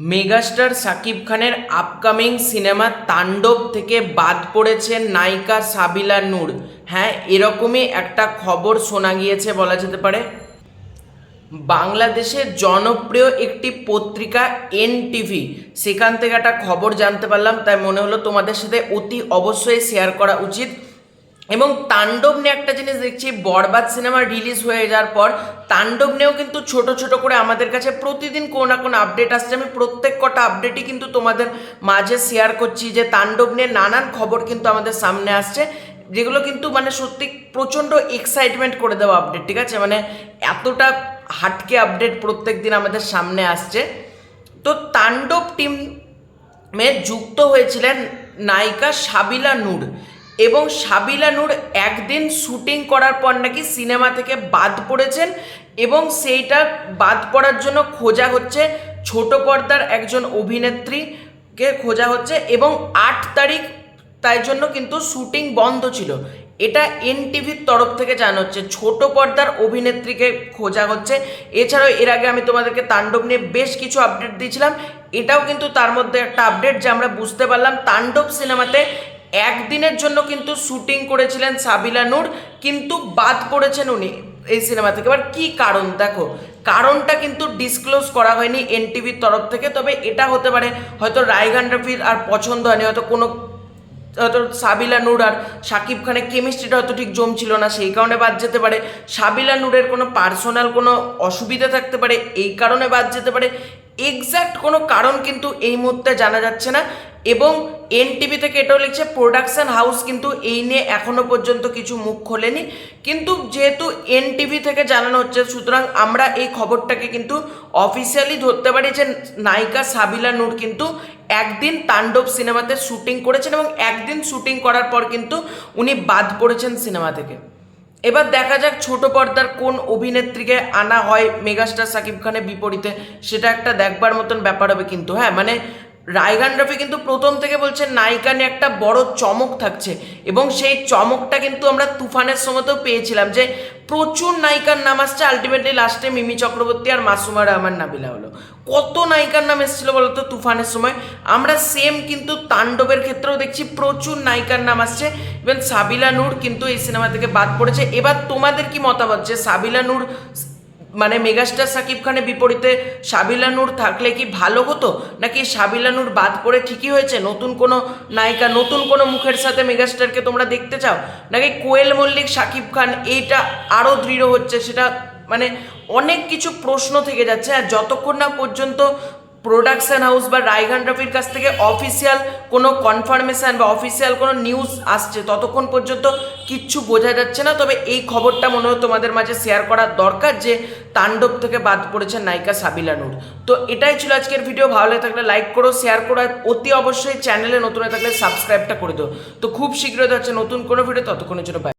Megastar Shakib খানের upcoming cinema তাণ্ডব থেকে বাদ পড়েছে নায়িকা সাবিলা নূর। হ্যাঁ, এরকমই একটা খবর শোনা গিয়েছে বলা যেতে পারে। বাংলাদেশের জনপ্রিয় একটি পত্রিকা এনটিভি, সেখান থেকে একটা খবর জানতে পারলাম, তাই মনে হলো তোমাদের সাথে অতি অবশ্যই শেয়ার করা উচিত। এবং তাণ্ডব নিয়ে একটা জিনিস দেখছি, বরবাদ সিনেমা রিলিজ হয়ে যাওয়ার পর তাণ্ডব নিয়েও কিন্তু ছোট ছোট করে আমাদের কাছে প্রতিদিন কোনো না কোনো আপডেট আসছে। আমি প্রত্যেক কটা আপডেটই কিন্তু তোমাদের মাঝে শেয়ার করছি, যে তাণ্ডব নিয়ে নানান খবর কিন্তু আমাদের সামনে আসছে, যেগুলো কিন্তু মানে সত্যি প্রচণ্ড এক্সাইটমেন্ট করে দেওয়া আপডেট। ঠিক আছে, মানে এতটা হাটকে আপডেট প্রত্যেক দিন আমাদের সামনে আসছে। তো তাণ্ডব টিমে যুক্ত হয়েছিলেন নায়িকা সাবিলা নূর, এবং সাবিলা নূর একদিন শুটিং করার পর নাকি সিনেমা থেকে বাদ পড়েছেন, এবং সেইটা বাদ পড়ার জন্য খোঁজা হচ্ছে, ছোট পর্দার একজন অভিনেত্রীকে খোঁজা হচ্ছে, এবং 8 তারিখ তাই জন্য কিন্তু শুটিং বন্ধ ছিল। এটা এনটিভির তরফ থেকে জানা হচ্ছে, ছোট পর্দার অভিনেত্রীকে খোঁজা হচ্ছে। এছাড়াও এর আগে আমি তোমাদেরকে তাণ্ডব নিয়ে বেশ কিছু আপডেট দিয়েছিলাম, এটাও কিন্তু তার মধ্যে একটা আপডেট, যে আমরা বুঝতে পারলাম তাণ্ডব সিনেমাতে একদিনের জন্য কিন্তু শুটিং করেছিলেন সাবিলা নূর, কিন্তু বাদ পড়েছেন উনি এই সিনেমা থেকে। এবার কী কারণ, দেখো কারণটা কিন্তু ডিসক্লোজ করা হয়নি এনটিভির তরফ থেকে। তবে এটা হতে পারে হয়তো রায়হান রাফির আর পছন্দ হয়নি, হয়তো সাবিলা নূর আর শাকিব খানের কেমিস্ট্রিটা হয়তো ঠিক জমছিল না, সেই কারণে বাদ যেতে পারে। সাবিলা নূরের কোনো পার্সোনাল কোনো অসুবিধা থাকতে পারে, এই কারণে বাদ যেতে পারে। এক্স্যাক্ট কোনো কারণ কিন্তু এই মুহূর্তে জানা যাচ্ছে না। এবং এনটিভি থেকে এটাও লিখছে, প্রোডাকশন হাউস কিন্তু এই নিয়ে এখনো পর্যন্ত কিছু মুখ খোলেনি। কিন্তু যেহেতু এনটিভি থেকে জানানো হচ্ছে, সুতরাং আমরা এই খবরটাকে কিন্তু অফিসিয়ালি ধরতে পারি যে নায়িকা সাবিলা নূর কিন্তু একদিন তাণ্ডব সিনেমাতে শুটিং করেছেন, এবং একদিন শুটিং করার পর কিন্তু উনি বাদ পড়েছেন সিনেমা থেকে। এবার দেখা যাক ছোট পর্দার কোন অভিনেত্রীকে আনা হয় মেগাস্টার শাকিব খানের বিপরীতে, সেটা একটা দেখবার মতন ব্যাপার হবে। কিন্তু হ্যাঁ, মানে রায়হান রাফি কিন্তু প্রথম থেকে বলছেন নায়িকা নিয়ে একটা বড় চমক থাকছে, এবং সেই চমকটা কিন্তু আমরা তুফানের সময়তেও পেয়েছিলাম, যে প্রচুর নায়িকার নাম আসছে, আলটিমেটলি লাস্টে মিমি চক্রবর্তী আর মাসুমা রহমান নাবিলা হলো। কত নায়িকার নাম এসেছিল বলতো তুফানের সময়, আমরা সেম কিন্তু তাণ্ডবের ক্ষেত্রেও দেখছি প্রচুর নায়িকার নাম আসছে। ইভেন সাবিলা নূর কিন্তু এই সিনেমা থেকে বাদ পড়েছে। এবার তোমাদের কি মতামত, যে সাবিলা নূর মানে মেগাস্টার শাকিব খানের বিপরীতে সাবিলা নূর থাকলে কি ভালো হতো, নাকি সাবিলা নূর বাদ পড়ে ঠিকই হয়েছে, নতুন কোনো নায়িকা নতুন কোনো মুখের সাথে মেগাস্টারকে তোমরা দেখতে চাও, নাকি কোয়েল মল্লিক শাকিব খান এইটা আরও দৃঢ় হচ্ছে, সেটা মানে অনেক কিছু প্রশ্ন থেকে যাচ্ছে। আর যতক্ষণ না পর্যন্ত প্রোডাকশন হাউস বা রায়হান রাফির কাছ থেকে অফিসিয়াল কোনো কনফার্মেশন বা অফিসিয়াল কোনো নিউজ আসছে, ততক্ষণ পর্যন্ত কিচ্ছু বোঝা যাচ্ছে না। তবে এই খবরটা মনে হয় তোমাদের মাঝে শেয়ার করার দরকার, যে তাণ্ডব থেকে বাদ পড়েছে নায়িকা সাবিলা নূর। তো এটাই ছিল আজকের ভিডিও। ভালো লাগে থাকলে লাইক করো, শেয়ার করো, আর অতি অবশ্যই চ্যানেলে নতুন হয়ে থাকলে সাবস্ক্রাইবটা করে দিও। তো খুব শীঘ্রই হচ্ছে নতুন কোনো ভিডিও, ততক্ষণের জন্য বাই।